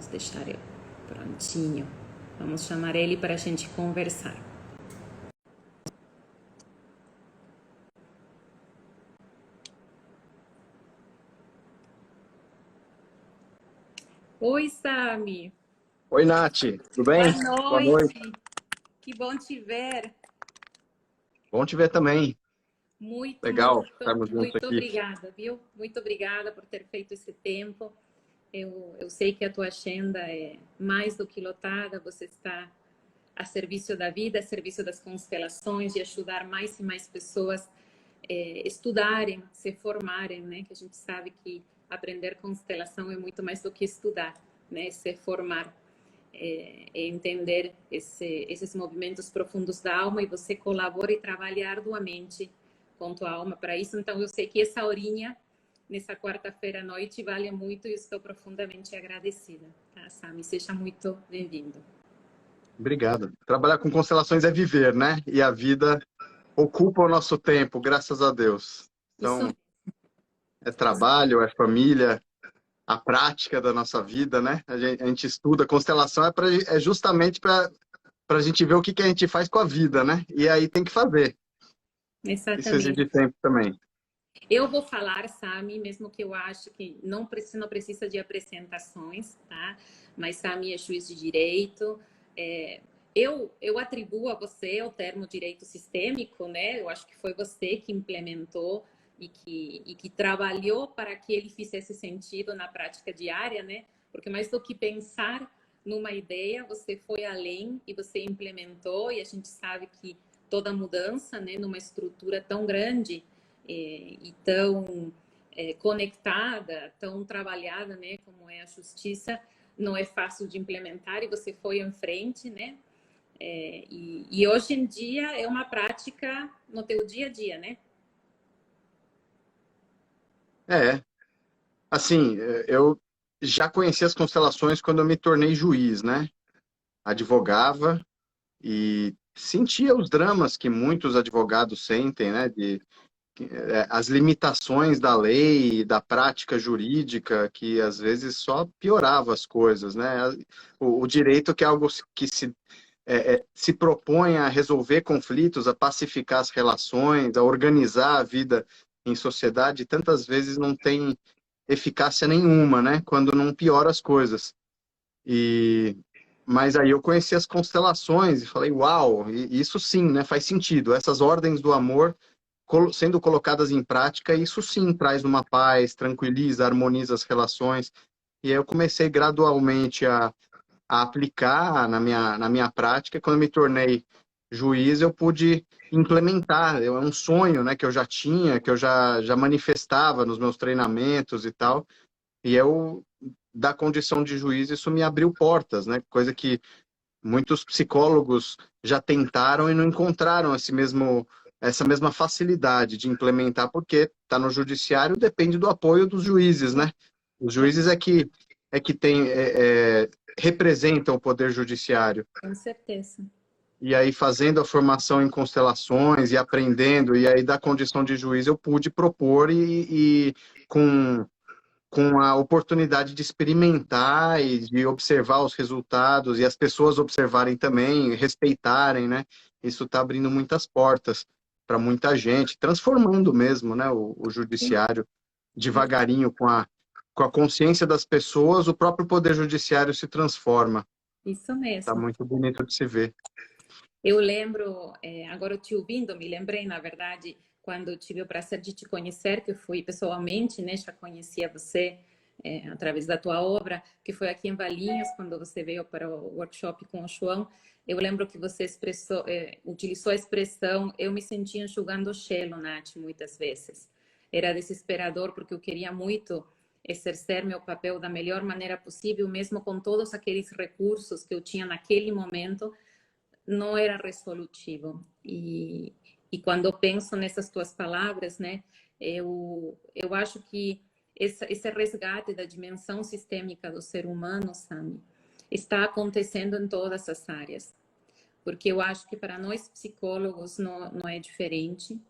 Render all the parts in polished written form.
Vamos deixar ele prontinho. Vamos chamar ele para a gente conversar. Oi, Sami. Oi, Nath, tudo bem? Boa Boa noite. noite. Que bom te ver. Bom te ver também. Muito, Legal muito, estarmos juntos muito aqui. obrigada, viu? Muito obrigada por ter feito esse tempo. Eu sei que a tua agenda é mais do que lotada, você está a serviço da vida, a serviço das constelações, de ajudar mais e mais pessoas estudarem, se formarem, né? Que a gente sabe que aprender constelação é muito mais do que estudar, né? Se formar, entender esses movimentos profundos da alma, e você colabora e trabalha arduamente com tua alma para isso. Então, eu sei que essa horinha, nessa quarta-feira à noite, vale muito e estou profundamente agradecida. Tá, Sami? Seja muito bem-vindo. Obrigado. Trabalhar com constelações é viver, né? E a vida ocupa o nosso tempo, graças a Deus. Isso. Então, é trabalho, é família, a prática da nossa vida, né? A gente estuda. Constelação é justamente para a gente ver o que a gente faz com a vida, né? E aí tem que fazer. Isso Exatamente. exige tempo também. Eu vou falar, Sami, mesmo que eu acho que não precisa de apresentações, tá? Mas Sami é juiz de direito. Eu atribuo a você o termo direito sistêmico, né? Eu acho que foi você que implementou e que trabalhou para que ele fizesse sentido na prática diária, né? Porque mais do que pensar numa ideia, você foi além e você implementou, e a gente sabe que toda mudança, né, numa estrutura tão grande e tão conectada, tão trabalhada, né, como é a justiça, não é fácil de implementar, e você foi em frente, né? E hoje em dia é uma prática no teu dia a dia, né? Assim, eu já conheci as constelações quando eu me tornei juiz, né? Advogava e sentia os dramas que muitos advogados sentem, né? As limitações da lei, da prática jurídica, que às vezes só piorava as coisas, né? O direito, que é algo que se propõe a resolver conflitos, a pacificar as relações, a organizar a vida em sociedade, tantas vezes não tem eficácia nenhuma, né? Quando não piora as coisas. Mas aí eu conheci as constelações e falei, uau, isso sim, né? Faz sentido. Essas ordens do amor sendo colocadas em prática, isso sim traz uma paz, tranquiliza, harmoniza as relações. E aí eu comecei gradualmente a aplicar na minha prática. Quando eu me tornei juiz, eu pude implementar. É um sonho, né, que eu já tinha, que eu já manifestava nos meus treinamentos e tal. E eu, da condição de juiz, isso me abriu portas, né? Coisa que muitos psicólogos já tentaram e não encontraram essa mesma facilidade de implementar, porque está no judiciário, depende do apoio dos juízes, né? Os juízes representam o poder judiciário. Com certeza. E aí, fazendo a formação em constelações e aprendendo, e aí da condição de juiz eu pude propor e com a oportunidade de experimentar e de observar os resultados e as pessoas observarem também, respeitarem, né? Isso está abrindo muitas portas para muita gente, transformando mesmo, né, o judiciário devagarinho com a consciência das pessoas, o próprio poder judiciário se transforma. Isso Está mesmo. muito bonito de se ver. Eu lembro, agora te ouvindo, me lembrei, na verdade, quando eu tive o prazer de te conhecer, que eu fui pessoalmente, né, já conhecia você através da tua obra, que foi aqui em Valinhos, quando você veio para o workshop com o João. Eu lembro que você utilizou a expressão, eu me sentia enxugando gelo, Nath, muitas vezes. Era desesperador, porque eu queria muito exercer meu papel da melhor maneira possível, mesmo com todos aqueles recursos que eu tinha naquele momento, não era resolutivo. E quando eu penso nessas tuas palavras, né, eu acho que esse resgate da dimensão sistêmica do ser humano, Sami, está acontecendo em todas as áreas. Porque eu acho que para nós psicólogos não é diferente.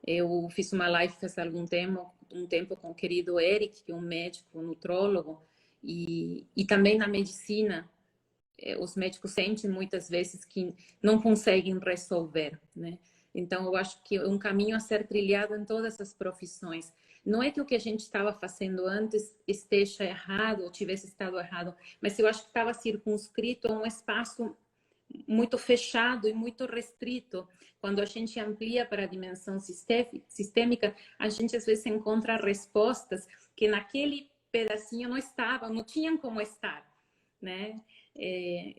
Eu fiz uma live faz algum tempo com o querido Eric, que é um médico, um nutrólogo, E também na medicina, os médicos sentem muitas vezes que não conseguem resolver, né? Então, eu acho que é um caminho a ser trilhado em todas as profissões. Não é que o que a gente estava fazendo antes esteja errado ou tivesse estado errado, mas eu acho que estava circunscrito a um espaço muito fechado e muito restrito. Quando a gente amplia para a dimensão sistêmica, a gente às vezes encontra respostas que naquele pedacinho não estavam, não tinham como estar, né?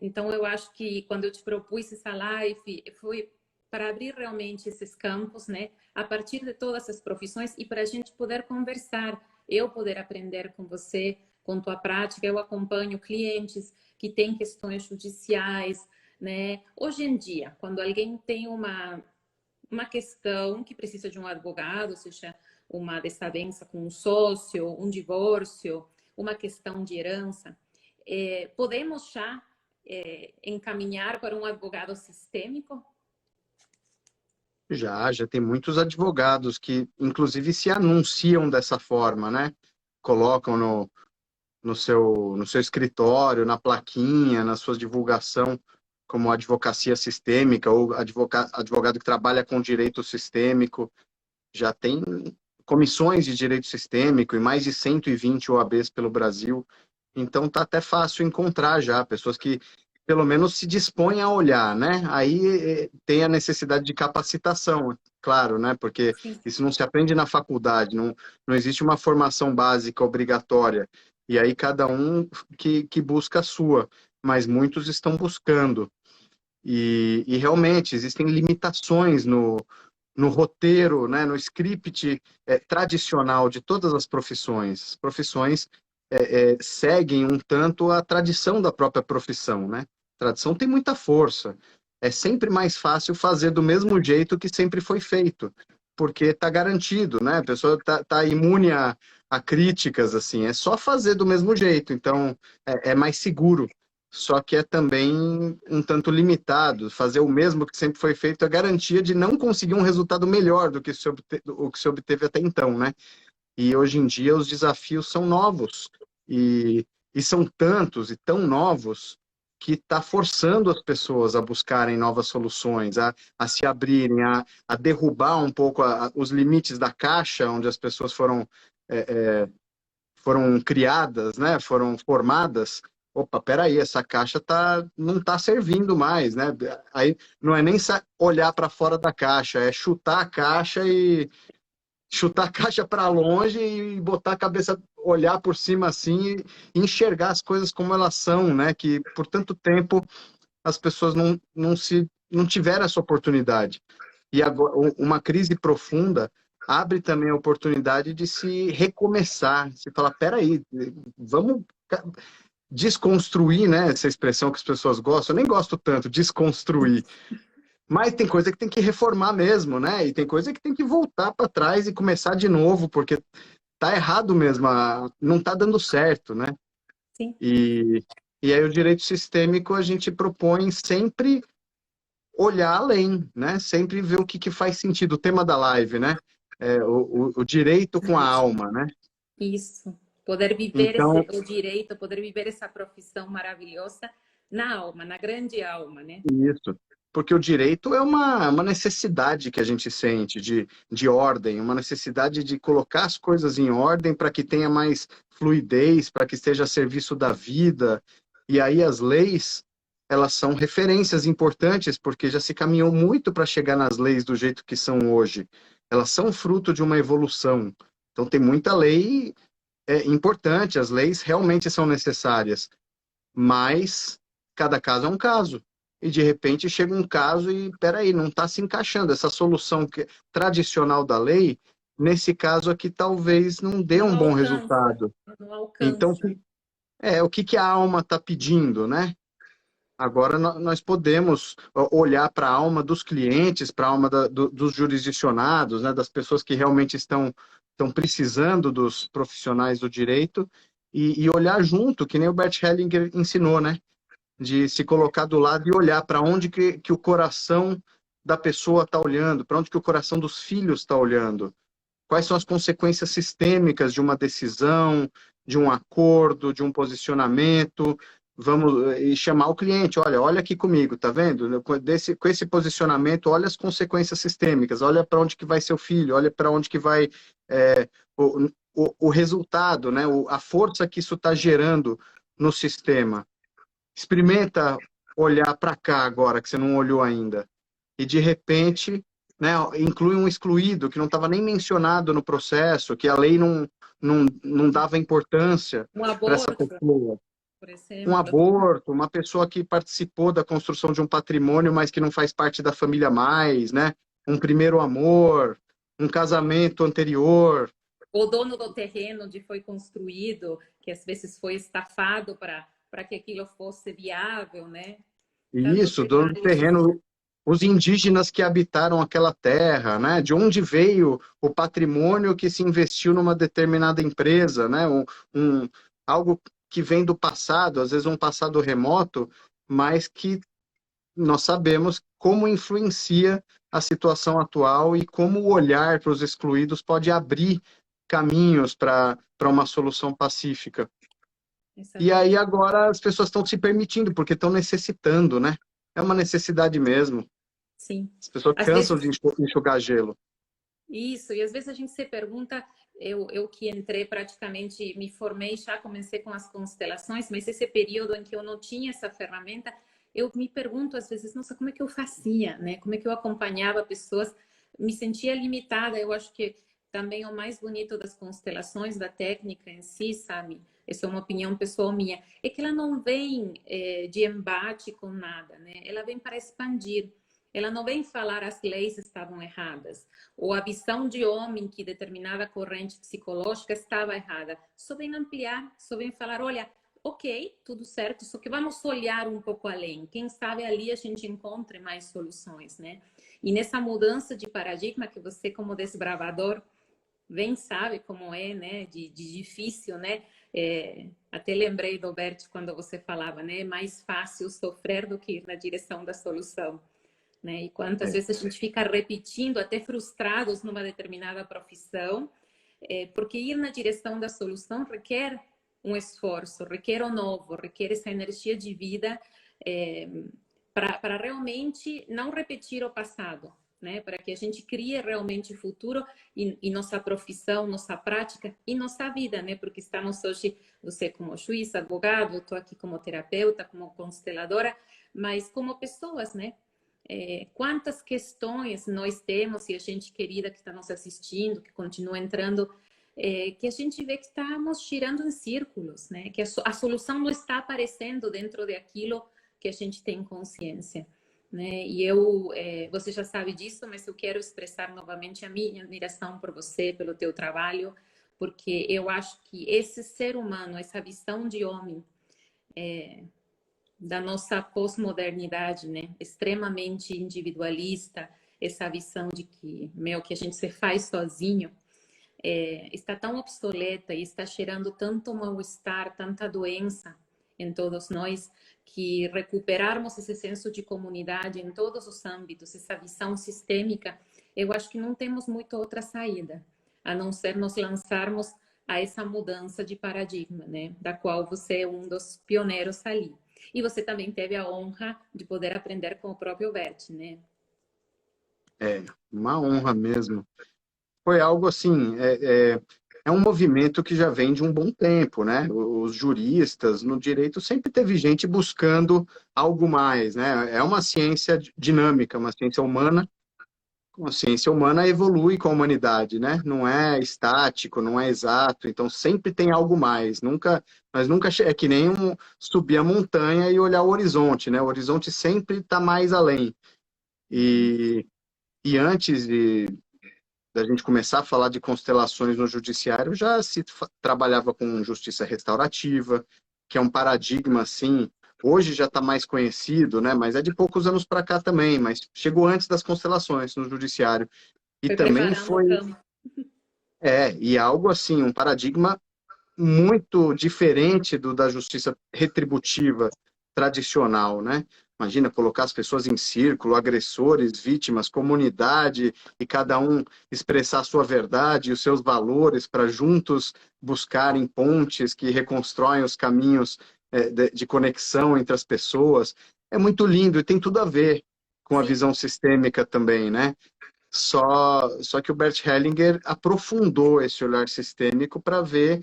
Então, eu acho que quando eu te propus essa live, foi para abrir realmente esses campos, né? A partir de todas as profissões e para a gente poder conversar, eu poder aprender com você, com tua prática. Eu acompanho clientes que têm questões judiciais, né? Hoje em dia, quando alguém tem uma questão que precisa de um advogado, seja uma desavença com um sócio, um divórcio, uma questão de herança, podemos já encaminhar para um advogado sistêmico? Já tem muitos advogados que, inclusive, se anunciam dessa forma, né? Colocam no seu escritório, na plaquinha, na sua divulgação, como advocacia sistêmica ou advogado que trabalha com direito sistêmico. Já tem comissões de direito sistêmico e mais de 120 OABs pelo Brasil. Então tá até fácil encontrar já pessoas que pelo menos se dispõem a olhar, né? Aí tem a necessidade de capacitação, claro, né? Porque Sim. isso não se aprende na faculdade, não existe uma formação básica obrigatória. E aí cada um que busca a sua, mas muitos estão buscando. E realmente existem limitações no roteiro, né, no script tradicional de todas as profissões. As profissões seguem um tanto a tradição da própria profissão, né? A tradição tem muita força. É sempre mais fácil fazer do mesmo jeito que sempre foi feito, porque está garantido, né? A pessoa tá imune a críticas, assim. É só fazer do mesmo jeito, então é mais seguro. Só que é também um tanto limitado. Fazer o mesmo que sempre foi feito é garantia de não conseguir um resultado melhor do que o que se obteve até então, né? E hoje em dia os desafios são novos e são tantos e tão novos que está forçando as pessoas a buscarem novas soluções, a se abrirem, a derrubar um pouco os limites da caixa onde as pessoas foram criadas, né? Foram formadas. Opa, peraí, essa caixa não está servindo mais, né? Aí não é nem olhar para fora da caixa, é chutar a caixa para longe e botar a cabeça, olhar por cima assim e enxergar as coisas como elas são, né? Que por tanto tempo as pessoas não tiveram essa oportunidade. E agora, uma crise profunda abre também a oportunidade de se recomeçar, se falar, peraí, vamos desconstruir, né? Essa expressão que as pessoas gostam, eu nem gosto tanto, desconstruir. Mas tem coisa que tem que reformar mesmo, né? E tem coisa que tem que voltar para trás e começar de novo, porque tá errado mesmo, não tá dando certo, né? Sim. E aí o direito sistêmico a gente propõe sempre olhar além, né? Sempre ver o que faz sentido. O tema da live, né? O direito com a alma, né? Isso. Poder viver Então, o direito, poder viver essa profissão maravilhosa na alma, na grande alma, né? isso. Porque o direito é uma necessidade que a gente sente de ordem, uma necessidade de colocar as coisas em ordem para que tenha mais fluidez, para que esteja a serviço da vida. E aí as leis, elas são referências importantes, porque já se caminhou muito para chegar nas leis do jeito que são hoje. Elas são fruto de uma evolução. Então tem muita lei importante, as leis realmente são necessárias, mas cada caso é um caso. E de repente chega um caso e, peraí, não está se encaixando. Essa solução tradicional da lei, nesse caso aqui, talvez não dê Não um bom alcança, resultado. não Então, alcança. o que a alma está pedindo, né? Agora nós podemos olhar para a alma dos clientes, para a alma dos jurisdicionados, né, das pessoas que realmente estão precisando dos profissionais do direito e olhar junto, que nem o Bert Hellinger ensinou, né? De se colocar do lado e olhar para onde que o coração da pessoa está olhando, para onde que o coração dos filhos está olhando. Quais são as consequências sistêmicas de uma decisão, de um acordo, de um posicionamento, vamos e chamar o cliente, olha aqui comigo, tá vendo? Com esse posicionamento, olha as consequências sistêmicas, olha para onde que vai seu filho, olha para onde que vai é, o resultado, né? A força que isso está gerando no sistema. Experimenta olhar para cá agora, que você não olhou ainda. E, de repente, né, inclui um excluído que não estava nem mencionado no processo, que a lei não dava importância Um para essa aborto, pessoa. por Um exemplo. aborto, uma pessoa que participou da construção de um patrimônio, mas que não faz parte da família mais, né? Um primeiro amor, um casamento anterior. O dono do terreno onde foi construído, que às vezes foi estafado para que aquilo fosse viável, né? E Tantos isso, dono do detalhes. terreno, os indígenas que habitaram aquela terra, né? De onde veio o patrimônio que se investiu numa determinada empresa, né? Algo que vem do passado, às vezes um passado remoto, mas que nós sabemos como influencia a situação atual e como o olhar para os excluídos pode abrir caminhos para uma solução pacífica. E aí Exatamente. agora as pessoas estão se permitindo, porque estão necessitando, né? É uma necessidade mesmo. Sim. As pessoas Às cansam de vezes, enxugar gelo. isso, e às vezes a gente se pergunta, eu que entrei praticamente, me formei já, comecei com as constelações, mas esse período em que eu não tinha essa ferramenta, eu me pergunto às vezes, nossa, como é que eu fazia, né? Como é que eu acompanhava pessoas? Me sentia limitada, eu acho que também o mais bonito das constelações, da técnica em si, sabe? Essa é uma opinião pessoal minha, é que ela não vem de embate com nada, né? Ela vem para expandir. Ela não vem falar as leis estavam erradas ou a visão de homem que determinada corrente psicológica estava errada. Só vem ampliar, só vem falar, olha, ok, tudo certo, só que vamos olhar um pouco além. Quem sabe ali a gente encontre mais soluções, né? E nessa mudança de paradigma que você, como desbravador, bem sabe como é, né? De difícil, né? Até lembrei do Bert quando você falava, né? É mais fácil sofrer do que ir na direção da solução. Né? E quantas É, vezes a gente fica repetindo, até frustrados numa determinada profissão, porque ir na direção da solução requer um esforço, requer o novo, requer essa energia de vida para realmente não repetir o passado, né? Para que a gente crie realmente o futuro e nossa profissão, nossa prática e nossa vida, né? Porque estamos hoje, você como juiz, advogado, eu estou aqui como terapeuta, como consteladora, mas como pessoas, né? Quantas questões nós temos e a gente querida que está nos assistindo, que continua entrando, que a gente vê que estamos girando em círculos, né? Que a solução não está aparecendo dentro daquilo que a gente tem consciência, né? E você já sabe disso, mas eu quero expressar novamente a minha admiração por você, pelo teu trabalho, porque eu acho que esse ser humano, essa visão de homem, da nossa pós-modernidade, né? Extremamente individualista, essa visão de que, que a gente se faz sozinho, está tão obsoleta e está gerando tanto mal-estar, tanta doença em todos nós, que recuperarmos esse senso de comunidade em todos os âmbitos, essa visão sistêmica, eu acho que não temos muito outra saída, a não ser nos lançarmos a essa mudança de paradigma, né? Da qual você é um dos pioneiros ali. E você também teve a honra de poder aprender com o próprio Bert, né? é uma honra mesmo. Foi algo assim, é um movimento que já vem de um bom tempo, né? Os juristas no direito sempre teve gente buscando algo mais, né? É uma ciência dinâmica, uma ciência humana. A ciência humana evolui com a humanidade, né? Não é estático, não é exato, então sempre tem algo mais. Mas nunca é que nem subir a montanha e olhar o horizonte, né? O horizonte sempre está mais além. Uhum. E, e antes da gente começar a falar de constelações no judiciário, já se trabalhava com justiça restaurativa, que é um paradigma assim. Hoje já está mais conhecido, né? Mas é de poucos anos para cá também. Mas chegou antes das constelações no judiciário. E Foi também preparando o foi, campo. e algo assim, um paradigma muito diferente do da justiça retributiva tradicional, né? Imagina colocar as pessoas em círculo, agressores, vítimas, comunidade, e cada um expressar a sua verdade e os seus valores para juntos buscarem pontes que reconstroem os caminhos de conexão entre as pessoas. É muito lindo e tem tudo a ver com a Sim, visão sistêmica também, né? Só que o Bert Hellinger aprofundou esse olhar sistêmico para ver,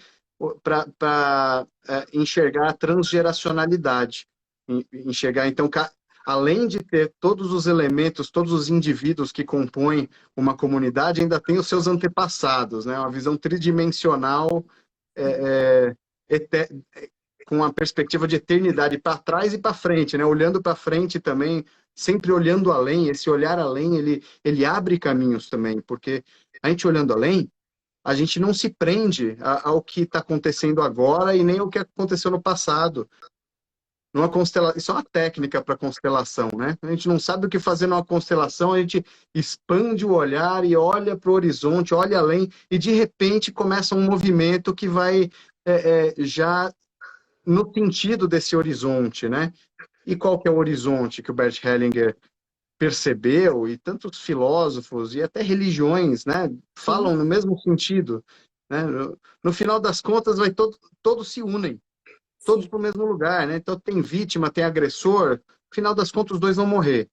para enxergar a transgeracionalidade, enxergar então além de ter todos os elementos, todos os indivíduos que compõem uma comunidade, ainda tem os seus antepassados, né? Uma visão tridimensional, é, é, com a perspectiva de eternidade para trás e para frente, né? Olhando para frente também, sempre olhando além. Esse olhar além, ele abre caminhos também, porque a gente olhando além, a gente não se prende ao que está acontecendo agora e nem ao que aconteceu no passado. Numa constelação, isso é uma técnica para constelação, né? A gente não sabe o que fazer numa constelação, a gente expande o olhar e olha para o horizonte, olha além, e de repente começa um movimento que vai já no sentido desse horizonte, né? E qual que é o horizonte que o Bert Hellinger percebeu, e tantos filósofos e até religiões, né, sim, falam no mesmo sentido, né? No final das contas, todos se unem, todos sim, para o mesmo lugar, né? Então tem vítima, tem agressor, no final das contas os dois vão morrer,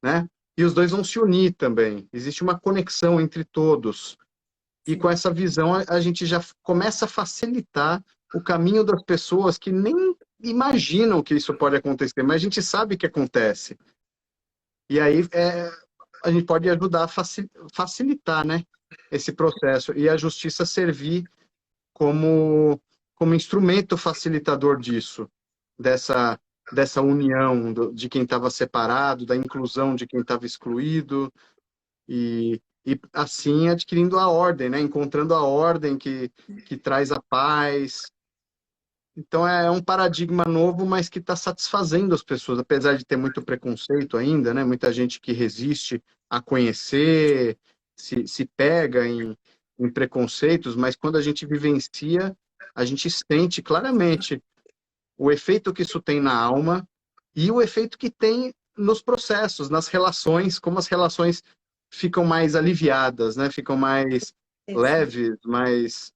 né? E os dois vão se unir também. Existe uma conexão entre todos. E com sim. essa visão, a gente já começa a facilitar o caminho das pessoas que nem imaginam que isso pode acontecer, mas a gente sabe que acontece. E aí a gente pode ajudar a facilitar, né, esse processo. E a justiça servir como instrumento facilitador disso, dessa, dessa união de quem estava separado, da inclusão de quem estava excluído, e assim adquirindo a ordem, né? Encontrando a ordem que traz a paz. Então é um paradigma novo, mas que está satisfazendo as pessoas, apesar de ter muito preconceito ainda, né? Muita gente que resiste a conhecer, se pega em preconceitos, mas quando a gente vivencia, a gente sente claramente o efeito que isso tem na alma e o efeito que tem nos processos, nas relações, como as relações ficam mais aliviadas, né? Ficam mais Sim. leves, mais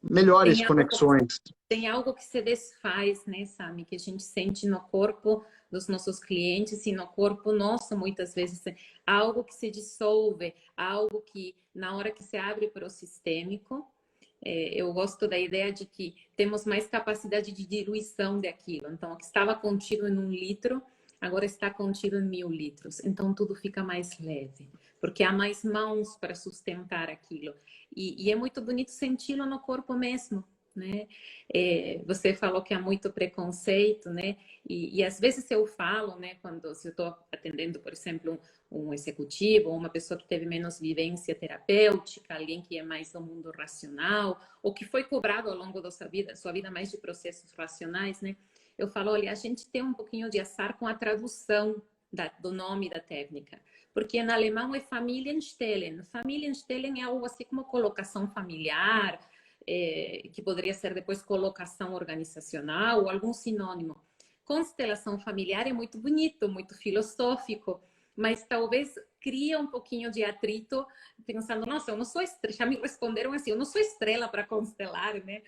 melhores Tem algo conexões. tem algo que se desfaz, né, Sami, que a gente sente no corpo dos nossos clientes e no corpo nosso, muitas vezes, algo que se dissolve, algo que, na hora que se abre para o sistêmico, eu gosto da ideia de que temos mais capacidade de diluição daquilo. Então, o que estava contido em 1 litro, agora está contido em 1000 litros. Então, tudo fica mais leve, porque há mais mãos para sustentar aquilo. E é muito bonito senti-lo no corpo mesmo, né? Você falou que há muito preconceito, né? E às vezes eu falo, né, quando se eu estou atendendo, por exemplo, um executivo, ou uma pessoa que teve menos vivência terapêutica, alguém que é mais do mundo racional, ou que foi cobrado ao longo da sua vida mais de processos racionais, né? Eu falo, olha, a gente tem um pouquinho de azar com a tradução do nome da técnica, porque em alemão é Familienstellen. Familienstellen é algo assim como colocação familiar, que poderia ser depois colocação organizacional ou algum sinônimo. Constelação familiar é muito bonito, muito filosófico, mas talvez cria um pouquinho de atrito, pensando, nossa, eu não sou estrela, já me responderam assim, eu não sou estrela para constelar, né?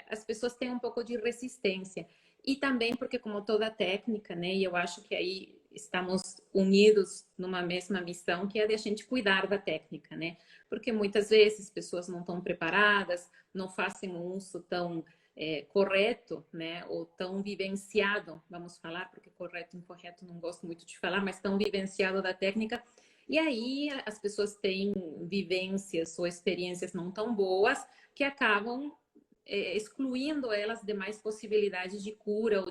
As pessoas têm um pouco de resistência. E também porque, como toda técnica, né, e eu acho que aí estamos unidos numa mesma missão, que é de a gente cuidar da técnica, né? Porque muitas vezes pessoas não estão preparadas, não fazem um uso tão correto, né, ou tão vivenciado, vamos falar, porque correto e incorreto não gosto muito de falar, mas tão vivenciado da técnica. E aí as pessoas têm vivências ou experiências não tão boas que acabam excluindo elas de mais possibilidades de cura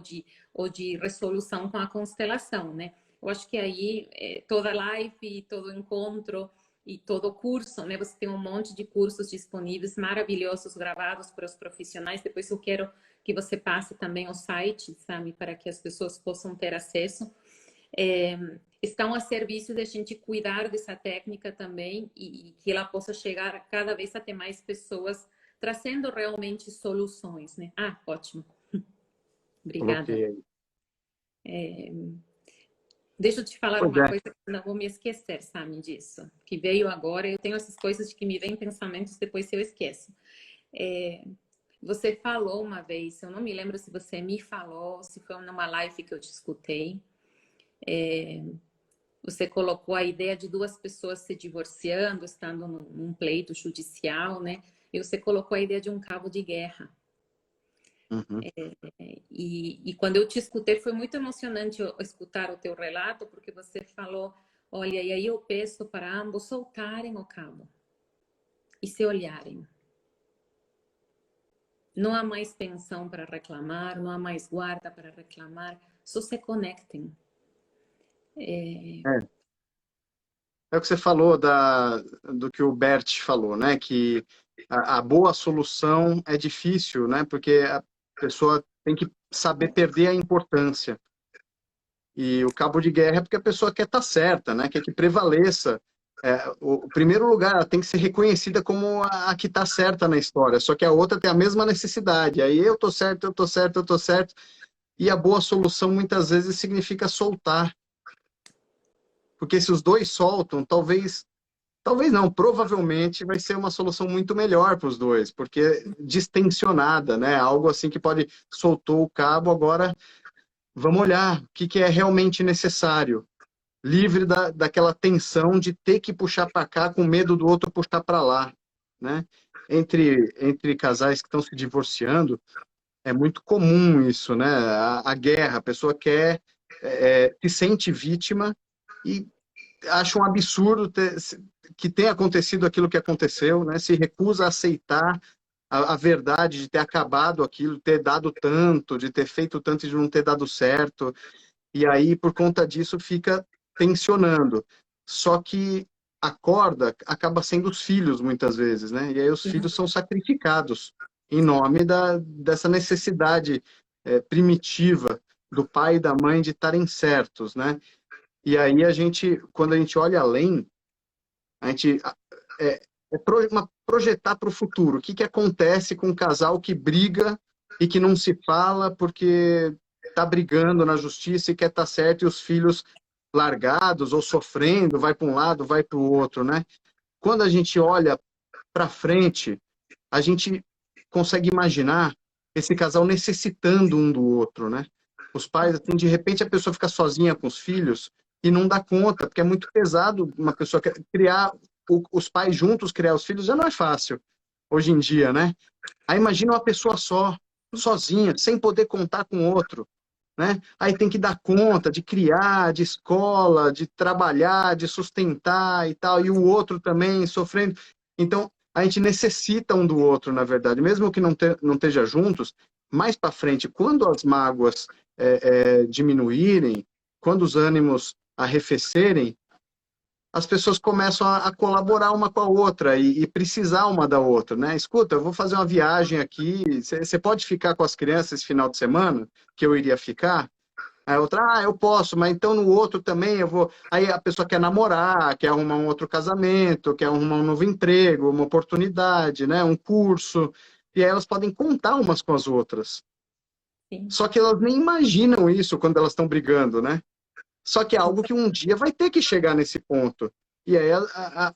ou de resolução com a constelação, né? Eu acho que aí toda live, todo encontro e todo curso, né? Você tem um monte de cursos disponíveis, maravilhosos, gravados para os profissionais. Depois eu quero que você passe também o site, sabe? Para que as pessoas possam ter acesso. Estão a serviço de a gente cuidar dessa técnica também e que ela possa chegar cada vez a ter mais pessoas trazendo realmente soluções, né? Ah, ótimo. Obrigada. Coloquei aí. Deixa eu te falar Pois uma é. coisa que eu não vou me esquecer, sabe, disso. Que veio agora, eu tenho essas coisas que me vêm pensamentos, depois eu esqueço. É, você falou uma vez, eu não me lembro se você me falou, se foi numa live que eu te escutei, você colocou a ideia de duas pessoas se divorciando, estando num pleito judicial, né? E você colocou a ideia de um cabo de guerra. Uhum. E quando eu te escutei, foi muito emocionante eu escutar o teu relato, porque você falou, olha, e aí eu peço para ambos soltarem o cabo e se olharem. Não há mais pensão para reclamar, não há mais guarda para reclamar, só se conectem. É. É o que você falou do que o Bert falou, né? Que a boa solução é difícil, né? Porque a pessoa tem que saber perder a importância. E o cabo de guerra é porque a pessoa quer estar certa, né? Quer que prevaleça. O primeiro lugar, ela tem que ser reconhecida como a que está certa na história, só que a outra tem a mesma necessidade. Aí eu tô certo, eu tô certo, eu tô certo. E a boa solução muitas vezes significa soltar. Porque se os dois soltam, talvez não, provavelmente vai ser uma solução muito melhor para os dois, porque distensionada, né? Algo assim que pode soltou o cabo, agora vamos olhar o que é realmente necessário, livre daquela tensão de ter que puxar para cá com medo do outro puxar para lá, né? Entre casais que estão se divorciando, é muito comum isso, né? A guerra, a pessoa se sente vítima e acha um absurdo que tenha acontecido aquilo que aconteceu, né? Se recusa a aceitar a verdade de ter acabado aquilo, de ter dado tanto, de ter feito tanto e de não ter dado certo. E aí, por conta disso, fica tensionando. Só que a corda acaba sendo os filhos, muitas vezes, né? E aí os filhos são sacrificados em nome dessa necessidade primitiva do pai e da mãe de estarem certos, né? E aí quando a gente olha além, a gente projetar para o futuro. O que que acontece com um casal que briga e que não se fala porque está brigando na justiça e quer estar certo e os filhos largados ou sofrendo, vai para um lado, vai para o outro, né? Quando a gente olha para frente, a gente consegue imaginar esse casal necessitando um do outro, né? Os pais, assim, de repente a pessoa fica sozinha com os filhos e não dá conta, porque é muito pesado uma pessoa criar os pais juntos, criar os filhos, já não é fácil hoje em dia, né? Aí imagina uma pessoa só, sozinha, sem poder contar com outro, né? Aí tem que dar conta de criar, de escola, de trabalhar, de sustentar e tal, e o outro também sofrendo. Então, a gente necessita um do outro, na verdade, mesmo que não esteja juntos, mais para frente, quando as mágoas diminuírem, quando os ânimos arrefecerem, as pessoas começam a colaborar uma com a outra e precisar uma da outra, né? Escuta, eu vou fazer uma viagem aqui, você pode ficar com as crianças esse final de semana, que eu iria ficar? Aí a outra, eu posso, mas então no outro também eu vou. Aí a pessoa quer namorar, quer arrumar um outro casamento, quer arrumar um novo emprego, uma oportunidade, né? Um curso. E aí elas podem contar umas com as outras. Sim. Só que elas nem imaginam isso quando elas estão brigando, né? Só que é algo que um dia vai ter que chegar nesse ponto. E aí,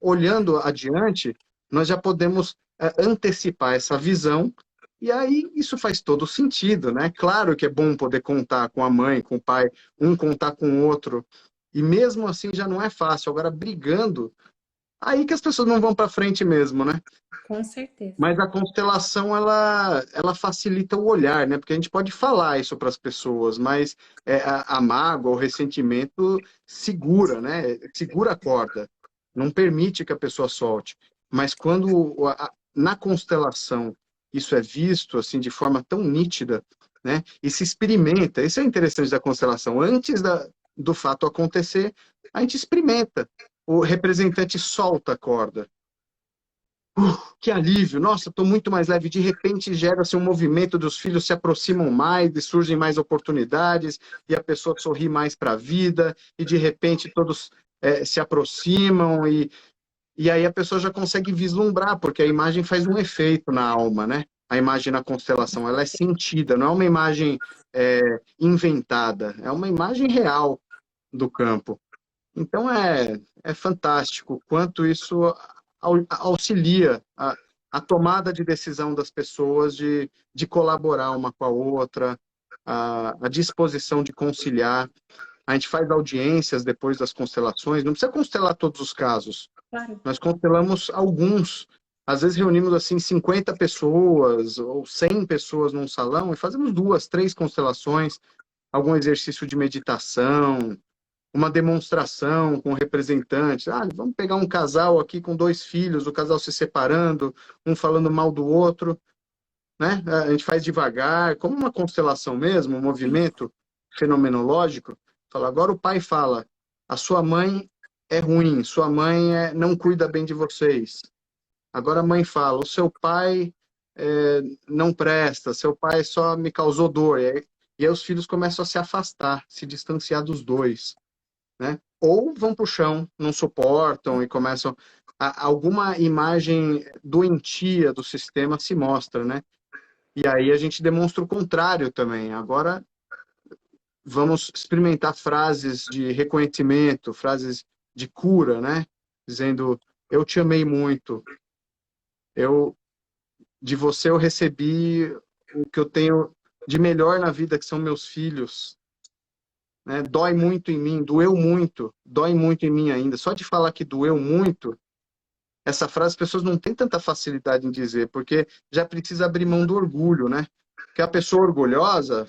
olhando adiante, nós já podemos antecipar essa visão. E aí isso faz todo sentido, né? Claro que é bom poder contar com a mãe, com o pai, um contar com o outro. E mesmo assim já não é fácil. Agora, brigando, aí que as pessoas não vão para frente mesmo, né? Com certeza. Mas a constelação, ela facilita o olhar, né? Porque a gente pode falar isso para as pessoas, mas a mágoa, o ressentimento segura, né? Segura a corda, não permite que a pessoa solte. Mas quando na constelação isso é visto assim de forma tão nítida, né? E se experimenta, isso é interessante da constelação. Antes do fato acontecer, a gente experimenta. O representante solta a corda. Que alívio, nossa, estou muito mais leve. De repente gera-se um movimento dos filhos se aproximam mais, e surgem mais oportunidades, e a pessoa sorri mais para a vida, e de repente todos se aproximam, e aí a pessoa já consegue vislumbrar, porque a imagem faz um efeito na alma, né? A imagem na constelação, ela é sentida, não é uma imagem inventada, é uma imagem real do campo. Então é fantástico o quanto isso auxilia a tomada de decisão das pessoas de colaborar uma com a outra, a disposição de conciliar. A gente faz audiências depois das constelações, não precisa constelar todos os casos, Claro. nós constelamos alguns. Às vezes reunimos assim 50 pessoas ou 100 pessoas num salão e fazemos 2, 3 constelações, algum exercício de meditação, uma demonstração com representantes. Ah, vamos pegar um casal aqui com 2 filhos, o casal se separando, um falando mal do outro, né? A gente faz devagar, como uma constelação mesmo, um Sim. movimento fenomenológico. Fala, agora o pai fala, a sua mãe é ruim, sua mãe não cuida bem de vocês. Agora a mãe fala, o seu pai não presta, seu pai só me causou dor. E aí os filhos começam a se afastar, se distanciar dos dois, né? Ou vão para o chão, não suportam e começam... alguma imagem doentia do sistema se mostra, né? E aí a gente demonstra o contrário também. Agora vamos experimentar frases de reconhecimento, frases de cura, né? Dizendo, eu te amei muito, eu de você eu recebi o que eu tenho de melhor na vida, que são meus filhos, né? Dói muito em mim, doeu muito, dói muito em mim ainda. Só de falar que doeu muito, essa frase as pessoas não têm tanta facilidade em dizer, porque já precisa abrir mão do orgulho, né? Porque a pessoa orgulhosa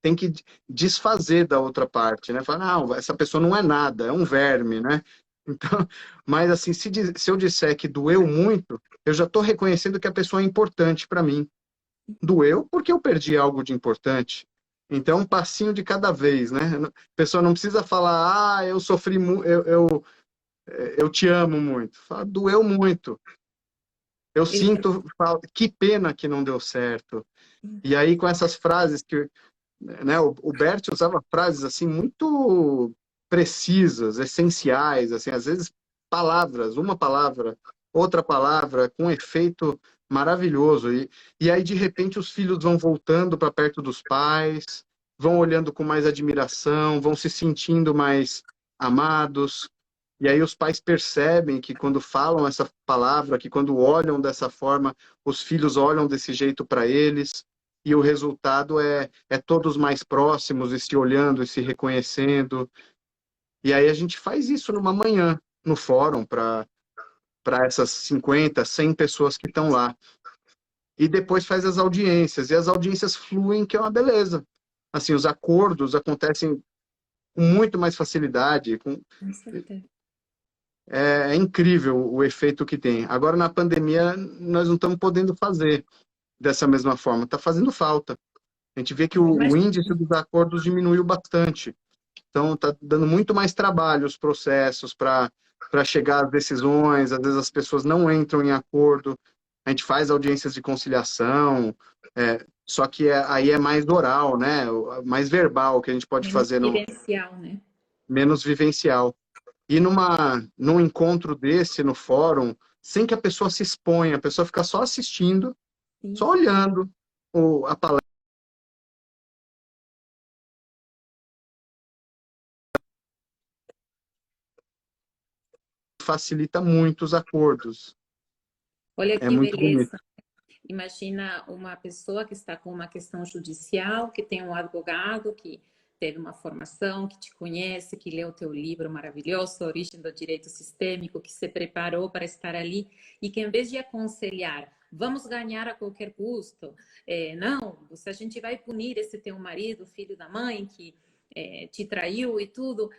tem que desfazer da outra parte, né? Falar, não, essa pessoa não é nada, é um verme, né? Então, mas assim, se eu disser que doeu muito, eu já estou reconhecendo que a pessoa é importante para mim. Doeu porque eu perdi algo de importante. Então, um passinho de cada vez, né? A pessoa não precisa falar, eu sofri, eu te amo muito. Fala, doeu muito. Eu Exato. sinto, que pena que não deu certo. E aí, com essas frases que, né, o Bert usava frases assim muito precisas, essenciais, assim, às vezes palavras, uma palavra, outra palavra, com um efeito maravilhoso. E aí, de repente, os filhos vão voltando para perto dos pais, vão olhando com mais admiração, vão se sentindo mais amados. E aí os pais percebem que quando falam essa palavra, que quando olham dessa forma, os filhos olham desse jeito para eles, e o resultado é todos mais próximos e se olhando e se reconhecendo. E aí a gente faz isso numa manhã, no fórum, para essas 50, 100 pessoas que estão lá. E depois faz as audiências, e as audiências fluem, que é uma beleza. Assim, os acordos acontecem com muito mais facilidade, Com certeza. é incrível o efeito que tem. Agora, na pandemia, nós não estamos podendo fazer dessa mesma forma. Está fazendo falta. A gente vê que o Imagina. índice dos acordos diminuiu bastante. Então, está dando muito mais trabalho os processos para chegar às decisões. Às vezes as pessoas não entram em acordo. A gente faz audiências de conciliação, só que aí é mais oral, né? Mais verbal que a gente pode Menos fazer, no, vivencial, né? menos vivencial. E num encontro desse, no fórum, sem que a pessoa se exponha, a pessoa fica só assistindo, Sim. só olhando a palestra, facilita muito os acordos. Olha É que muito bonito. beleza. Imagina uma pessoa que está com uma questão judicial, que tem um advogado que teve uma formação, que te conhece, que leu o teu livro maravilhoso, A Origem do Direito Sistêmico, que se preparou para estar ali e que, em vez de aconselhar, vamos ganhar a qualquer custo, não, se a gente vai punir esse teu marido, filho da mãe, que te traiu e tudo,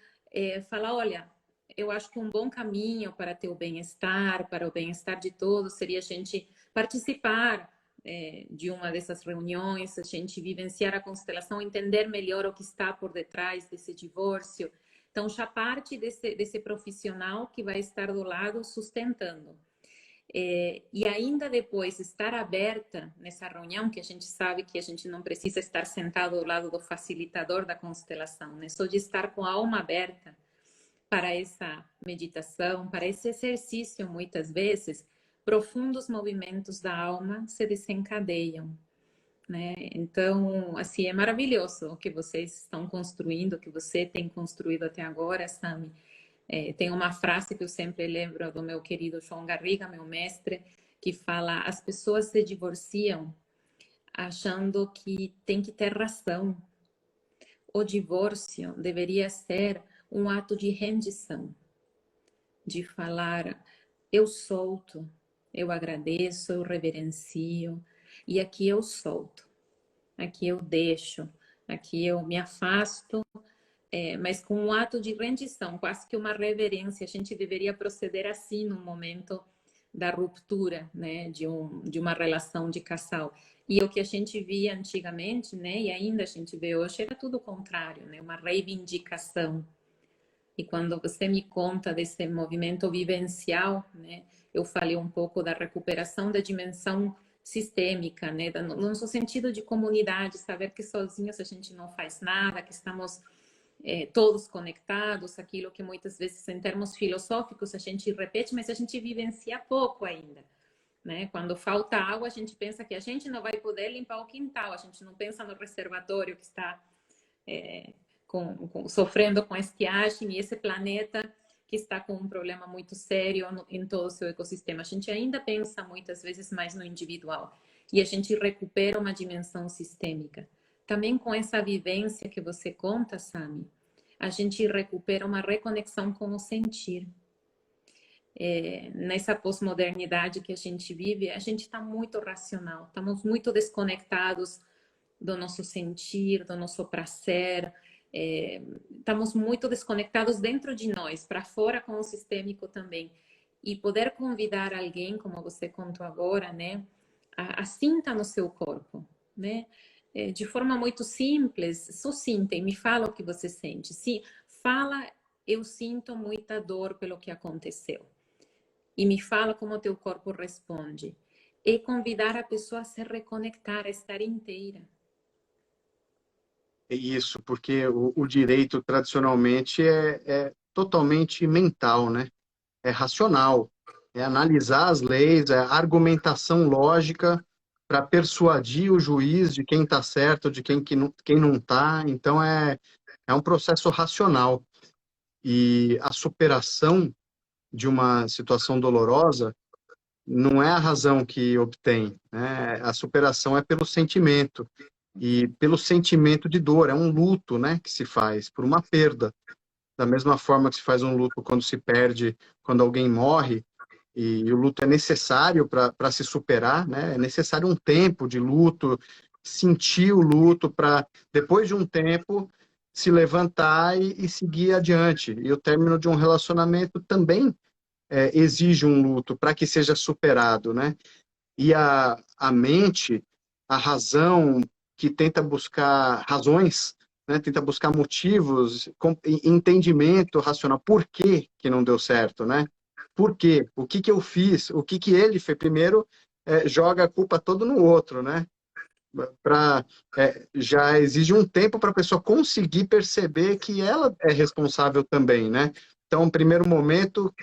fala, olha, eu acho que um bom caminho para teu bem-estar, para o bem-estar de todos, seria a gente participar de uma dessas reuniões, a gente vivenciar a constelação, entender melhor o que está por detrás desse divórcio. Então, já parte desse profissional que vai estar do lado sustentando. E ainda depois estar aberta nessa reunião, que a gente sabe que a gente não precisa estar sentado ao lado do facilitador da constelação, né? Só de estar com a alma aberta para essa meditação, para esse exercício, muitas vezes, profundos movimentos da alma se desencadeiam. né? Então, assim, é maravilhoso o que vocês estão construindo, o que você tem construído até agora, Sami. Tem uma frase que eu sempre lembro do meu querido João Garriga, meu mestre, que fala: as pessoas se divorciam achando que tem que ter razão. O divórcio deveria ser um ato de rendição, de falar: eu solto, eu agradeço, eu reverencio, e aqui eu solto, aqui eu deixo, aqui eu me afasto, mas com um ato de rendição, quase que uma reverência. A gente deveria proceder assim no momento da ruptura, né, de uma relação de casal. E o que a gente via antigamente, né, e ainda a gente vê hoje, era tudo o contrário, né, uma reivindicação. E quando você me conta desse movimento vivencial, né, eu falei um pouco da recuperação da dimensão sistêmica, né, no nosso sentido de comunidade, saber que sozinhos a gente não faz nada, que estamos todos conectados, aquilo que muitas vezes em termos filosóficos a gente repete, mas a gente vivencia pouco ainda, né? Quando falta água, a gente pensa que a gente não vai poder limpar o quintal, a gente não pensa no reservatório que está sofrendo com estiagem, e esse planeta que está com um problema muito sério em todo o seu ecossistema. A gente ainda pensa muitas vezes mais no individual, e a gente recupera uma dimensão sistêmica. Também com essa vivência que você conta, Sami, a gente recupera uma reconexão com o sentir. Nessa pós-modernidade que a gente vive, a gente está muito racional, estamos muito desconectados do nosso sentir, do nosso prazer, estamos muito desconectados dentro de nós, para fora com o sistêmico também. E poder convidar alguém, como você contou agora, né, a sinta no seu corpo, né, de forma muito simples, sucinta, e me fala o que você sente. Se fala: eu sinto muita dor pelo que aconteceu. E me fala como o teu corpo responde. E convidar a pessoa a se reconectar, a estar inteira. É isso, porque o direito tradicionalmente é totalmente mental, né? É racional, é analisar as leis, é argumentação lógica para persuadir o juiz de quem está certo, de quem não está. Então, é um processo racional. E a superação de uma situação dolorosa não é a razão que obtém, né? A superação é pelo sentimento. E pelo sentimento de dor, é um luto, né, que se faz por uma perda. Da mesma forma que se faz um luto quando se perde, quando alguém morre, e o luto é necessário para se superar, né? É necessário um tempo de luto, sentir o luto para, depois de um tempo, se levantar e seguir adiante. E o término de um relacionamento também exige um luto para que seja superado, né? E a mente, a razão, que tenta buscar razões, né? Tenta buscar motivos, entendimento racional. Por que não deu certo, né? Por quê? O que eu fiz? O que ele fez? Primeiro, joga a culpa toda no outro, né? Já exige um tempo para a pessoa conseguir perceber que ela é responsável também, né? Então, no primeiro momento,